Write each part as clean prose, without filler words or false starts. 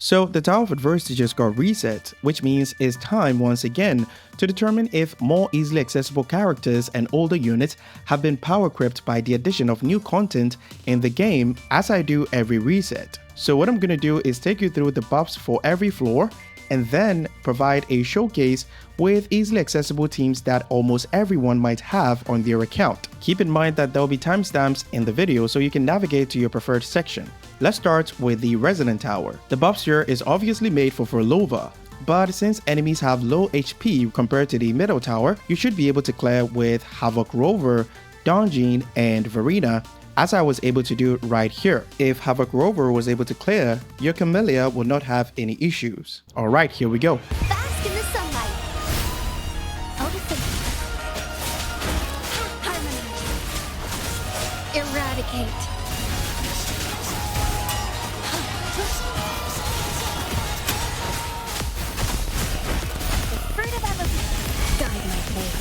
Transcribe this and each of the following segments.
So the Tower of Adversity just got reset, which means it's time once again to determine if more easily accessible characters and older units have been power crept by the addition of new content in the game, as I do every reset. So what I'm gonna do is take you through the buffs for every floor and then provide a showcase with easily accessible teams that almost everyone might have on their account. Keep in mind that there will be timestamps in the video so you can navigate to your preferred section. Let's start with the Resonant Tower. The buffs here is obviously made for Rover, but since enemies have low HP compared to the middle tower, you should be able to clear with Havoc Rover, Donjin, and Verena, as I was able to do right here. If Havoc Rover was able to clear, your Camellia will not have any issues. Alright, here we go. Bask in the sunlight. Harmony. Eradicate. The fruit of Havoc. Guide my fate.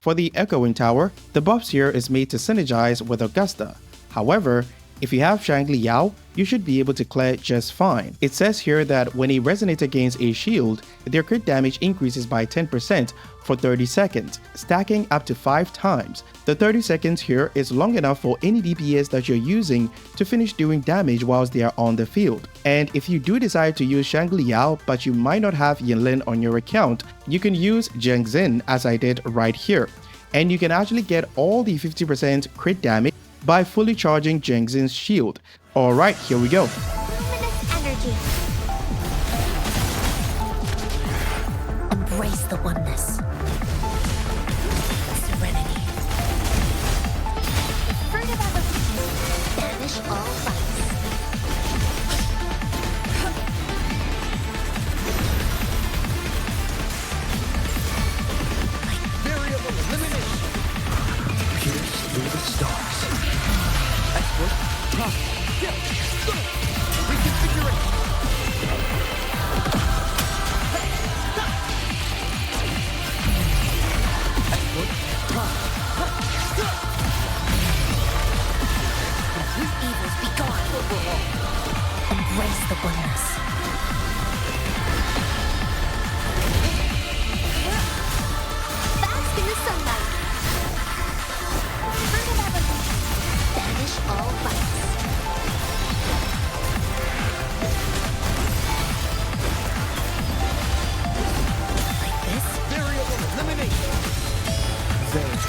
For the Echoing Tower, the buffs here is made to synergize with Augusta. However, if you have Xiangli Yao, you should be able to clear it just fine. It says here that when a Resonator gains a shield, their crit damage increases by 10% for 30 seconds, stacking up to 5 times. The 30 seconds here is long enough for any DPS that you're using to finish doing damage whilst they are on the field. And if you do decide to use Xiangli Yao but you might not have Yinlin on your account, you can use Zhengzin as I did right here. And you can actually get all the 50% crit damage by fully charging Zhengzin's shield. Alright, here we go. Luminous energy. Embrace the oneness. Serenity. Fruit of evolution. Banish all vice. Variable elimination. Pierce through the stars. Export. Top. Reconfiguration. Export. Top. Evils be gone. Embrace the oneness. Bask in the sunlight. Fruit of evolution. Banish all vice. Like this? Variable elimination. Vague.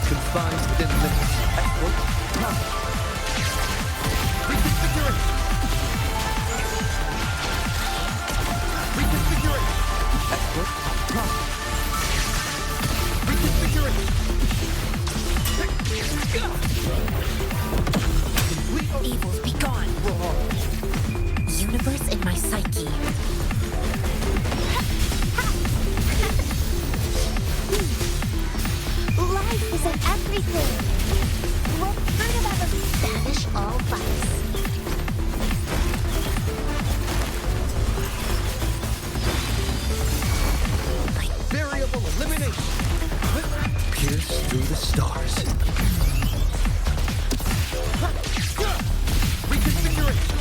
Confined within limits. Export. Top. Reconfiguration. Reconfiguration. Export. Top. Reconfiguration. Life is in everything. What fruit of ever banish all vice. Variable elimination. Pierce through the stars. Reconfiguration.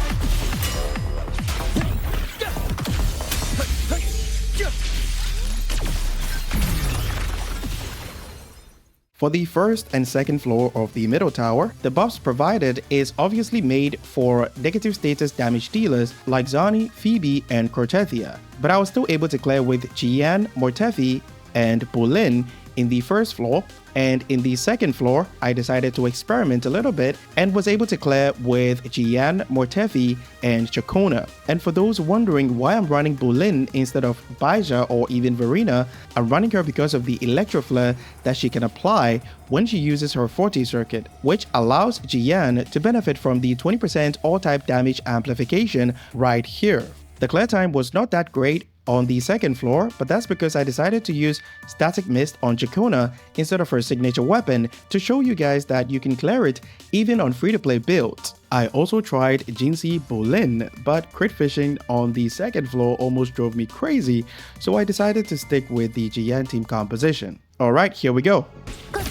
For the first and second floor of the middle tower, the buffs provided is obviously made for negative status damage dealers like Zani, Phoebe, and Cortethia, but I was still able to clear with Jiyan, Mortefi, and Bolin in the first floor, and in the second floor, I decided to experiment a little bit and was able to clear with Jiyan, Mortefi, and Chakona. And for those wondering why I'm running Bolin instead of Baija or even Verena, I'm running her because of the Electro Flare that she can apply when she uses her 40 circuit, which allows Jiyan to benefit from the 20% all-type damage amplification right here. The clear time was not that great on the second floor, but that's because I decided to use Static Mist on Chakona instead of her signature weapon to show you guys that you can clear it even on free-to-play builds. I also tried Jinxie Bolin, but crit fishing on the second floor almost drove me crazy, so I decided to stick with the Jiyan team composition. Alright, here we go. Gotta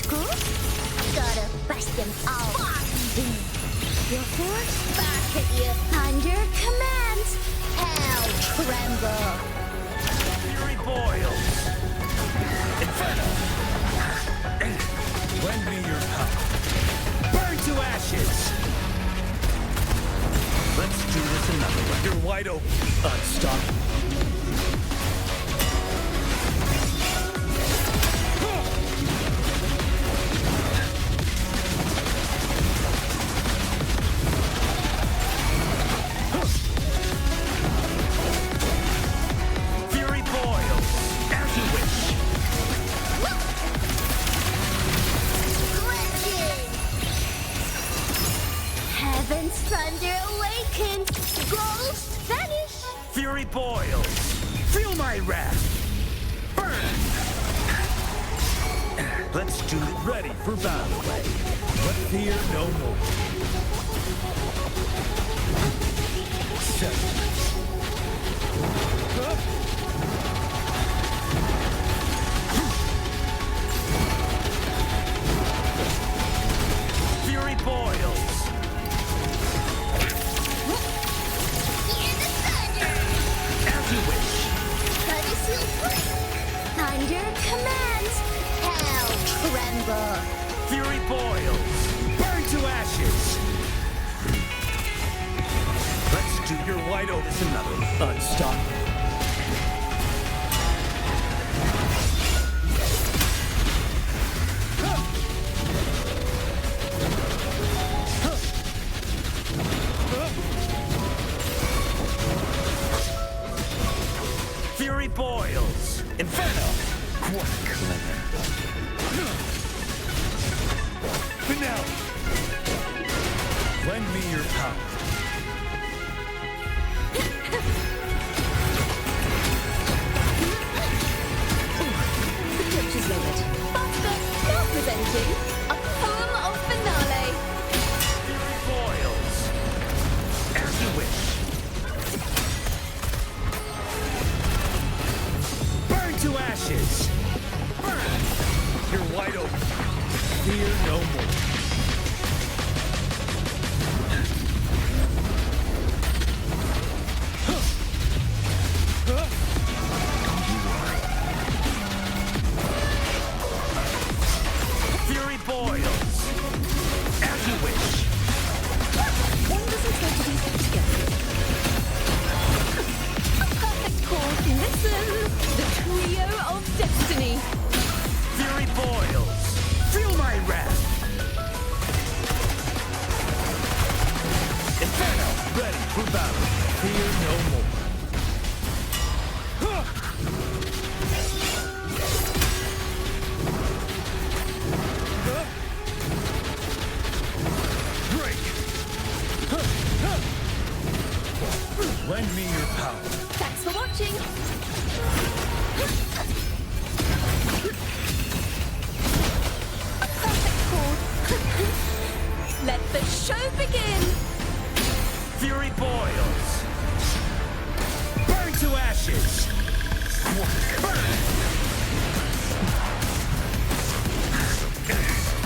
bust them all. Your force back at you. Under command. Hell tremble. Fury boils. Inferno. Lend me your power. Burn to ashes. Let's do this another way. You're wide open. Unstoppable. Fury boils. As you wish. Heaven's thunder awakens. Ghosts vanish. Fury boils. Feel my wrath. Burn. Let's do it. Ready for battle. But fear no more. Seven. Fury boils. Hear the thunder. As you wish. Goddess will break. Under command. Hell tremble. Fury boils. Burn to ashes. Let's do your wide open. It's another unstoppable. Fury boils. Inferno. Quite clever. Finale. Lend me your power. The pitch is lowered. Faster, now presenting a poem of finale. Fury boils. As you wish. Burn to ashes. Burn. You're wide open. Fear no more. Fury boils. As you wish. One doesn't get to be put together. A perfect chord. Listen, the trio of destiny. Fury boils. Feel my wrath. Inferno. Ready for battle. Fear no more. Fury boils. Burn to ashes. Burn.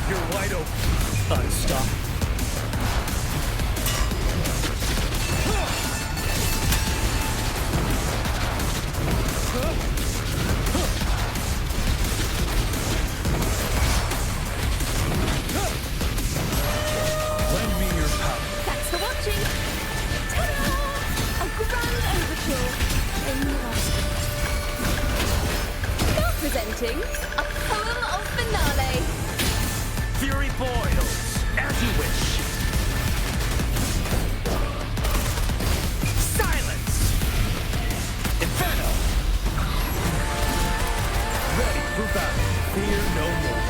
You're wide open. Unstoppable. Lend me your power. Thanks for watching. Ta-da! A grand overkill in lost. Now presenting a poem of finale. Fury boils. As you wish. Silence. Inferno. Ready for battle. Fear no more.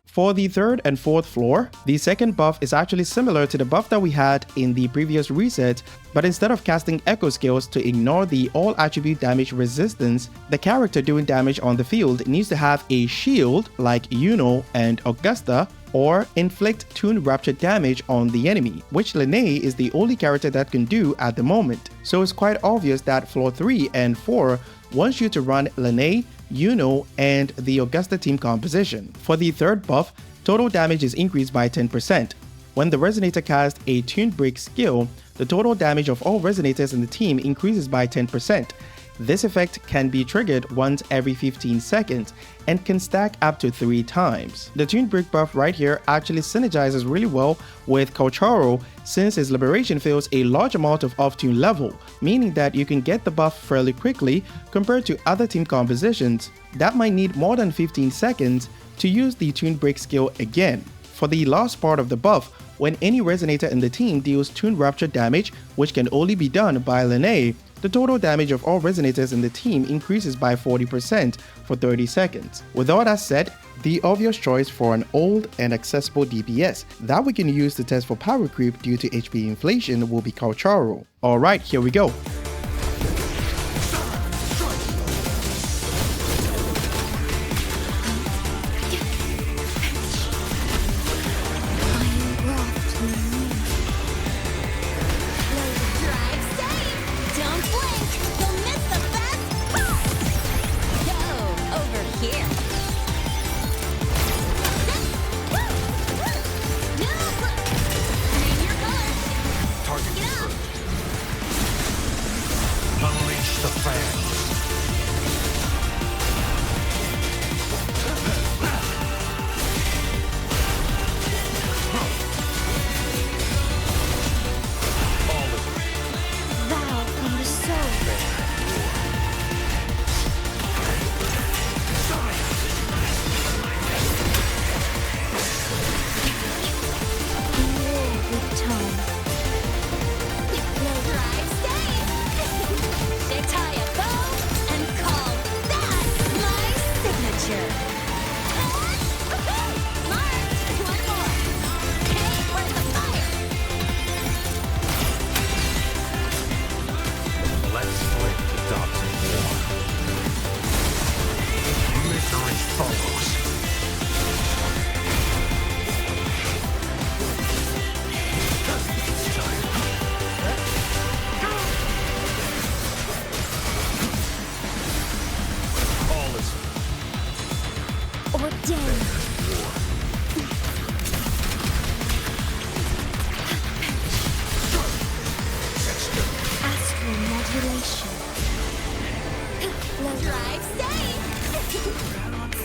For the third and fourth floor, the second buff is actually similar to the buff that we had in the previous reset, but instead of casting echo skills to ignore the all attribute damage resistance, the character doing damage on the field needs to have a shield like Yuno and Augusta, or inflict Toon Rupture damage on the enemy, which LAMIA is the only character that can do at the moment. So it's quite obvious that floor 3 and 4 wants you to run LAMIA, Yuno, and the Augusta team composition. For the third buff, total damage is increased by 10%. When the Resonator casts a Toon Break skill, the total damage of all Resonators in the team increases by 10%. This effect can be triggered once every 15 seconds and can stack up to 3 times. The Toon Break buff right here actually synergizes really well with Calcharo since his liberation fills a large amount of off-tune level, meaning that you can get the buff fairly quickly compared to other team compositions that might need more than 15 seconds to use the Toon Break skill again. For the last part of the buff, when any Resonator in the team deals Toon Rupture damage, which can only be done by LAMIA, the total damage of all Resonators in the team increases by 40% for 30 seconds. With all that said, the obvious choice for an old and accessible DPS that we can use to test for power creep due to HP inflation will be Calcharo. Alright, here we go.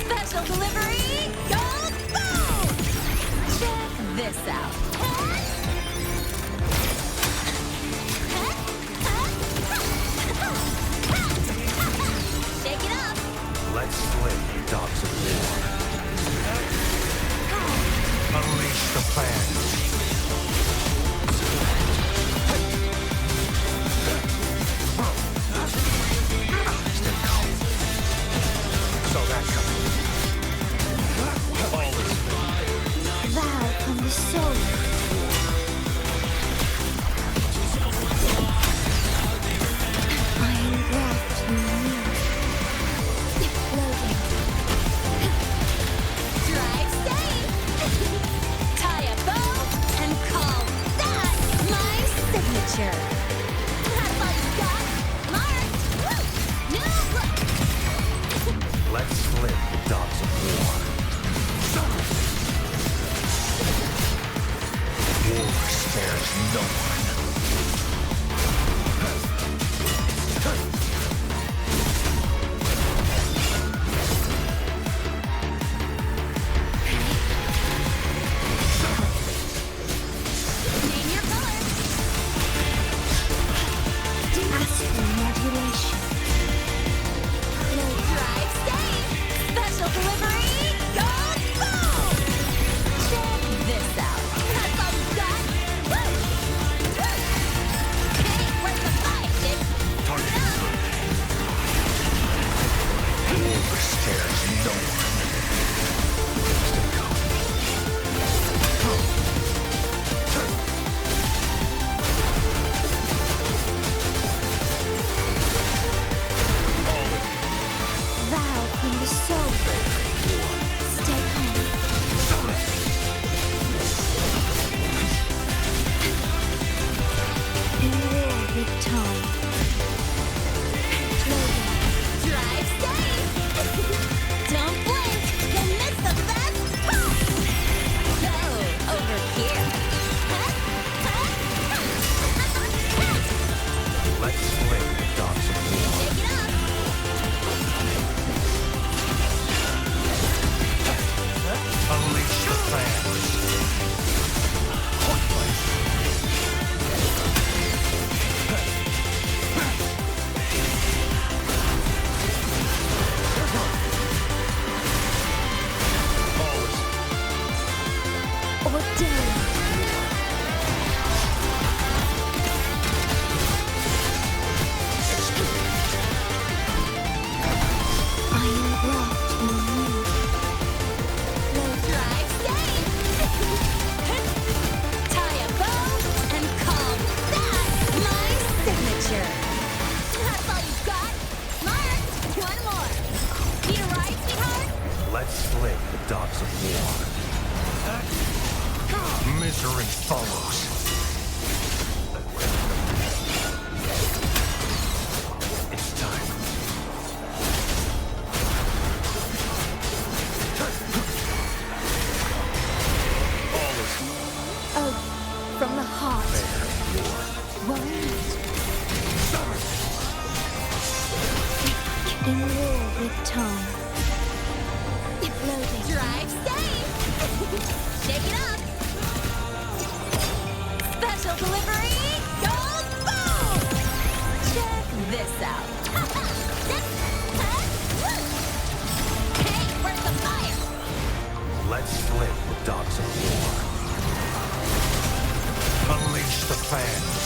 Special delivery, go boom! Check this out. Shake it up. Let's slay dogs of war. Unleash the fans. Vow from the soul. signature. That's all you got? Marked. Woo! New Let's flip the dogs of war. War spares no one. Name your color. Astral modulation. Low drive save. Special delivery. Go boom! Check this out. That's all you got? Woo! Hey, where's the fire, kid? Target war spares no one. Vow from the soul. Stay home. In war with time. Clothing. Drive safe. Don't blink. You'll miss the best part. Go over here. Let's flip the dogs of war. Shake it up. Unleash the fans. Ordained. I am brought in you. Low drive safe. Tie a bow and call that my signature. That's all you got? Marked. One more. Need a ride, sweetheart? Let's flip the dogs of war. Misery follows. It's time. All is Oh, from the heart. One. In war with time. Loading. Drive safe. Shake it up. Special delivery. Go boom! Check this out. Hey, where's the fire? Let's flip the dogs of war. Unleash the fans.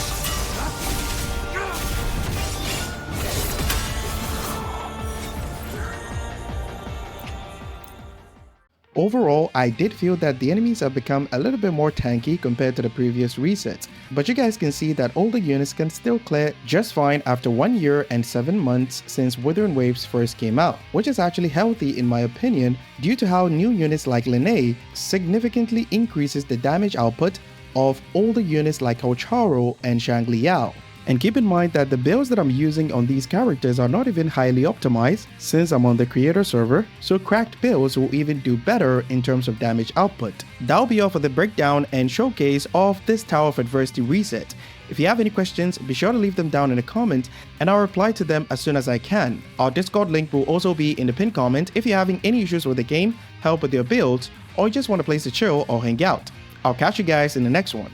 Overall, I did feel that the enemies have become a little bit more tanky compared to the previous resets, but you guys can see that older units can still clear just fine after 1 year and 7 months since Wuthering waves first came out, which is actually healthy in my opinion due to how new units like LAMIA significantly increases the damage output of older units like Calcharo and Xiangli. And keep in mind that the builds that I'm using on these characters are not even highly optimized since I'm on the creator server, so cracked builds will even do better in terms of damage output. That'll be all for the breakdown and showcase of this Tower of Adversity reset. If you have any questions, be sure to leave them down in the comments and I'll reply to them as soon as I can. Our Discord link will also be in the pinned comment if you're having any issues with the game, help with your builds, or you just want a place to chill or hang out. I'll catch you guys in the next one.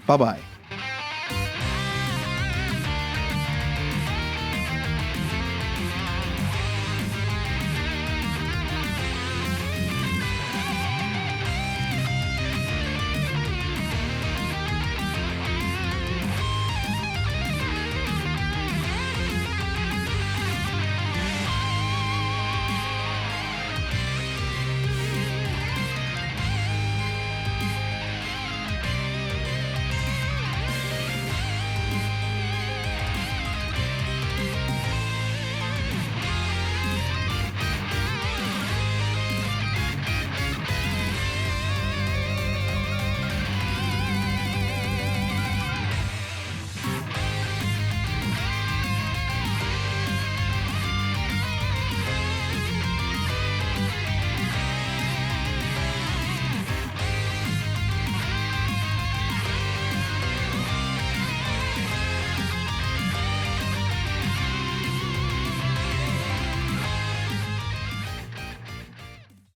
Bye bye.